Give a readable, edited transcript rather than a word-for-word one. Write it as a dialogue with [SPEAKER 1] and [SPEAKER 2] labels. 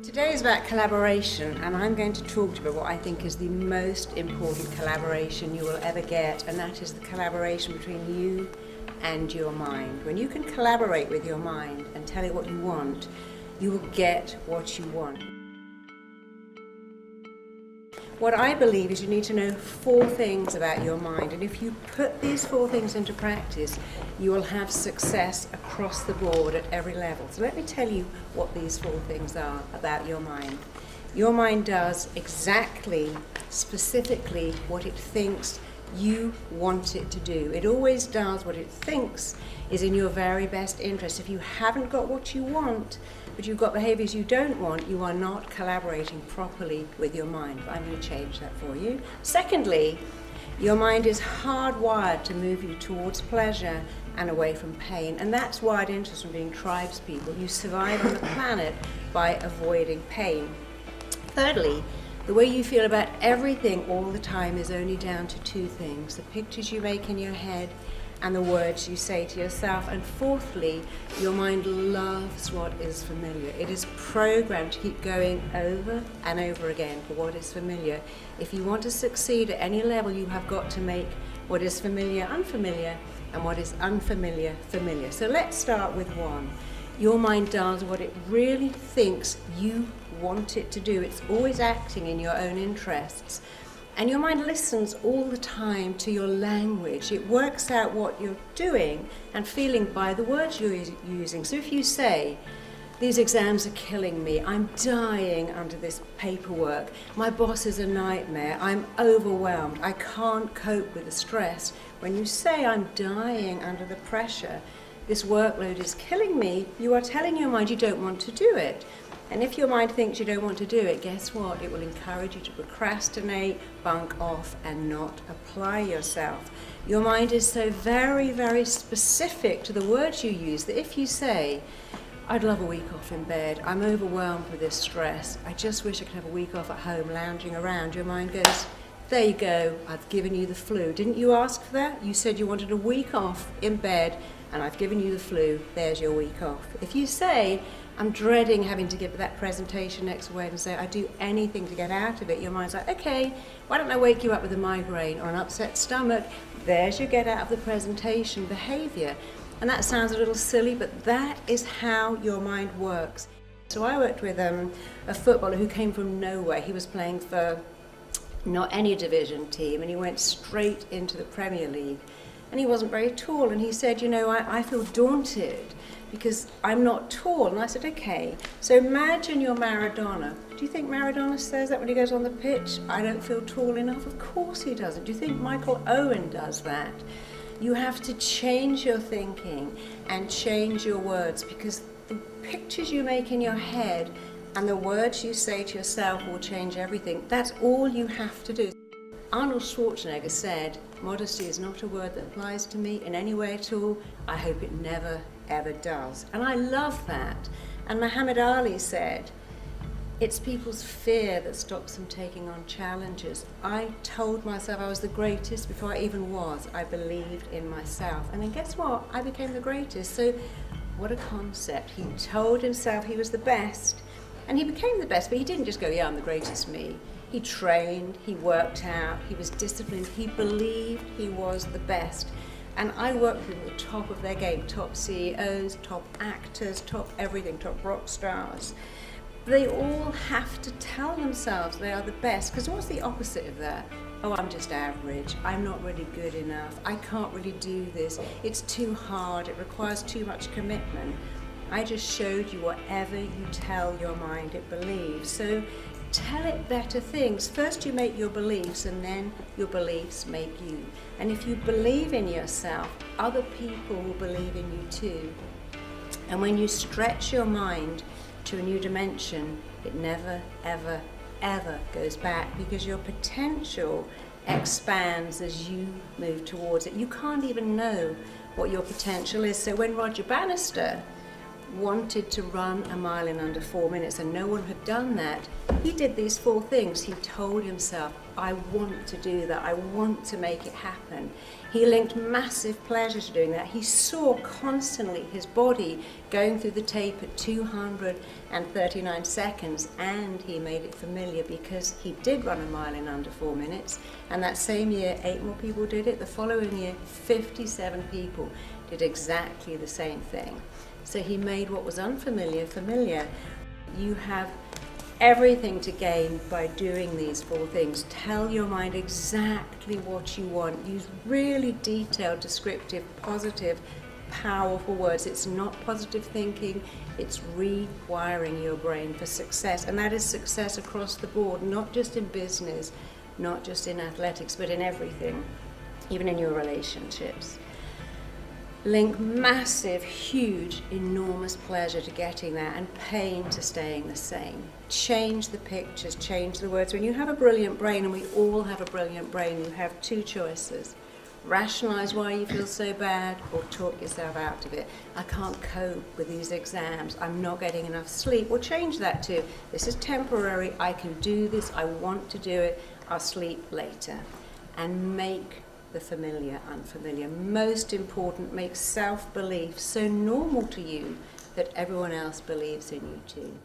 [SPEAKER 1] Today is about collaboration, and I'm going to talk to you about what I think is the most important collaboration you will ever get, and that is the collaboration between you and your mind. When you can collaborate with your mind and tell it what you want, you will get what you want. What I believe is you need to know 4 things about your mind, and if you put these 4 things into practice, you will have success across the board at every level. So let me tell you what these 4 things are about your mind. Your mind does exactly, specifically, what it thinks you want it to do. It always does what it thinks is in your very best interest. If you haven't got what you want, but you've got behaviors you don't want, you are not collaborating properly with your mind. I'm going to change that for you. Secondly, your mind is hardwired to move you towards pleasure and away from pain, and that's wired into us from being tribes people. You survive on the planet by avoiding pain. Thirdly, the way you feel about everything all the time is only down to 2 things: the pictures you make in your head and the words you say to yourself. And fourthly, your mind loves what is familiar. It is programmed to keep going over and over again for what is familiar. If you want to succeed at any level, you have got to make what is familiar unfamiliar and what is unfamiliar familiar. So let's start with 1. Your mind does what it really thinks you want it to do. It's always acting in your own interests. And your mind listens all the time to your language. It works out what you're doing and feeling by the words you're using. So if you say, "These exams are killing me, I'm dying under this paperwork, my boss is a nightmare, I'm overwhelmed, I can't cope with the stress." When you say, "I'm dying under the pressure, this workload is killing me," you are telling your mind you don't want to do it. And if your mind thinks you don't want to do it, guess what? It will encourage you to procrastinate, bunk off, and not apply yourself. Your mind is so very, very specific to the words you use that if you say, "I'd love a week off in bed, I'm overwhelmed with this stress, I just wish I could have a week off at home lounging around," your mind goes, "There you go, I've given you the flu. Didn't you ask for that? You said you wanted a week off in bed, and I've given you the flu. There's your week off." If you say, "I'm dreading having to give that presentation next Wednesday, I'd do anything to get out of it," your mind's like, "Okay, why don't I wake you up with a migraine or an upset stomach?" There's your get out of the presentation behavior. And that sounds a little silly, but that is how your mind works. So I worked with a footballer who came from nowhere. He was playing for not any division team, and he went straight into the Premier League. And he wasn't very tall, and he said, I feel daunted because I'm not tall. And I said, okay, so imagine you're Maradona. Do you think Maradona says that when he goes on the pitch? "I don't feel tall enough"? Of course he doesn't. Do you think Michael Owen does that? You have to change your thinking and change your words, because the pictures you make in your head and the words you say to yourself will change everything. That's all you have to do. Arnold Schwarzenegger said, "Modesty is not a word that applies to me in any way at all. I hope it never, ever does." And I love that. And Muhammad Ali said, "It's people's fear that stops them taking on challenges." I told myself I was the greatest before I even was. I believed in myself. And then guess what? I became the greatest. So what a concept. He told himself he was the best, and he became the best, but he didn't just go, "Yeah, I'm the greatest me." He trained, he worked out, he was disciplined, he believed he was the best. And I worked with the top of their game, top CEOs, top actors, top everything, top rock stars. They all have to tell themselves they are the best, because what's the opposite of that? "Oh, I'm just average, I'm not really good enough, I can't really do this, it's too hard, it requires too much commitment." I just showed you whatever you tell your mind it believes. So tell it better things. First you make your beliefs, and then your beliefs make you. And if you believe in yourself, other people will believe in you too. And when you stretch your mind to a new dimension, it never, ever, ever goes back, because your potential expands as you move towards it. You can't even know what your potential is. So when Roger Bannister wanted to run a mile in under 4 minutes and no one had done that, he did these 4 things. He told himself, I want to do that, I want to make it happen. He linked massive pleasure to doing that. He saw constantly his body going through the tape at 239 seconds, and he made it familiar because he did run a mile in under 4 minutes, and that same year 8 more people did it. The following year 57 people did exactly the same thing. So he made what was unfamiliar familiar. You have everything to gain by doing these 4 things. Tell your mind exactly what you want. Use really detailed, descriptive, positive, powerful words. It's not positive thinking, it's rewiring your brain for success. And that is success across the board, not just in business, not just in athletics, but in everything, even in your relationships. Link massive, huge, enormous pleasure to getting there and pain to staying the same. Change the pictures, change the words. When you have a brilliant brain, and we all have a brilliant brain, you have 2 choices. Rationalize why you feel so bad, or talk yourself out of it. I can't cope with these exams, I'm not getting enough sleep. Or change that to, this is temporary, I can do this, I want to do it, I'll sleep later. And make the familiar unfamiliar. Most important, make self-belief so normal to you that everyone else believes in you too.